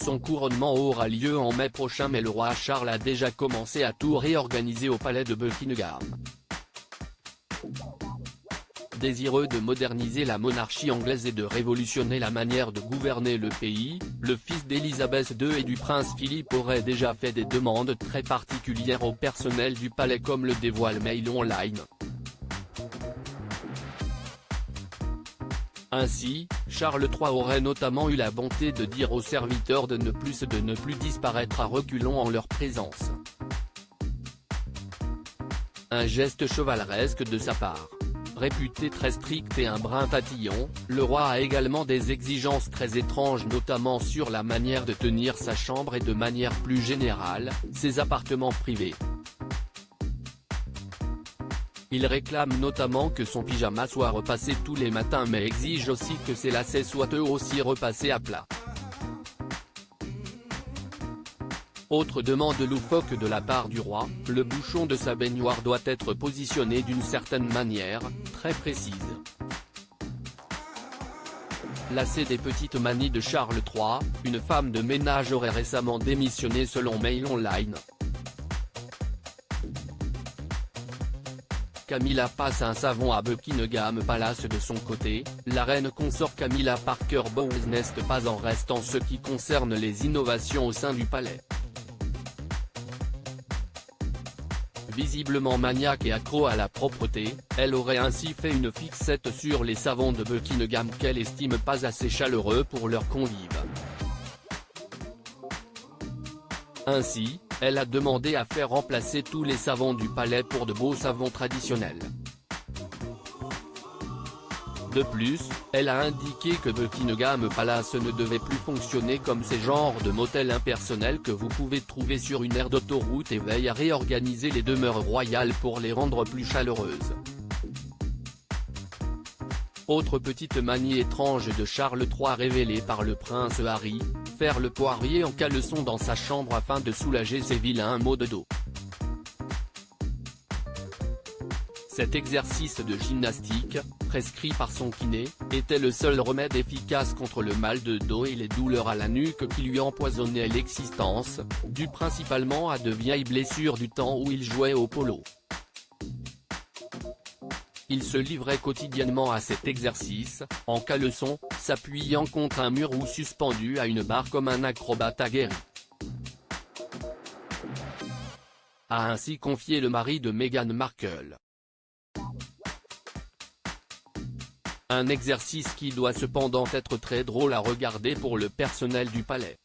Son couronnement aura lieu en mai prochain, mais le roi Charles a déjà commencé à tout réorganiser au palais de Buckingham. Désireux de moderniser la monarchie anglaise et de révolutionner la manière de gouverner le pays, le fils d'Élisabeth II et du prince Philippe aurait déjà fait des demandes très particulières au personnel du palais, comme le dévoile Mail Online. Ainsi, Charles III aurait notamment eu la bonté de dire aux serviteurs de ne plus disparaître à reculons en leur présence. Un geste chevaleresque de sa part. Réputé très strict et un brin tatillon, le roi a également des exigences très étranges, notamment sur la manière de tenir sa chambre et de manière plus générale, ses appartements privés. Il réclame notamment que son pyjama soit repassé tous les matins, mais exige aussi que ses lacets soient eux aussi repassés à plat. Autre demande loufoque de la part du roi, le bouchon de sa baignoire doit être positionné d'une certaine manière, très précise. Lassée des petites manies de Charles III, une femme de ménage aurait récemment démissionné selon Mail Online. Camilla passe un savon à Buckingham Palace. De son côté, la reine consort Camilla Parker Bowles n'est pas en reste en ce qui concerne les innovations au sein du palais. Visiblement maniaque et accro à la propreté, elle aurait ainsi fait une fixette sur les savons de Buckingham qu'elle estime pas assez chaleureux pour leurs convives. Ainsi, elle a demandé à faire remplacer tous les savons du palais pour de beaux savons traditionnels. De plus, elle a indiqué que Buckingham Palace ne devait plus fonctionner comme ces genres de motels impersonnels que vous pouvez trouver sur une aire d'autoroute, et veille à réorganiser les demeures royales pour les rendre plus chaleureuses. Autre petite manie étrange de Charles III révélée par le prince Harry, faire le poirier en caleçon dans sa chambre afin de soulager ses vilains maux de dos. Cet exercice de gymnastique, prescrit par son kiné, était le seul remède efficace contre le mal de dos et les douleurs à la nuque qui lui empoisonnaient l'existence, dû principalement à de vieilles blessures du temps où il jouait au polo. Il se livrait quotidiennement à cet exercice, en caleçon, s'appuyant contre un mur ou suspendu à une barre comme un acrobate aguerri. A ainsi confié le mari de Meghan Markle. Un exercice qui doit cependant être très drôle à regarder pour le personnel du palais.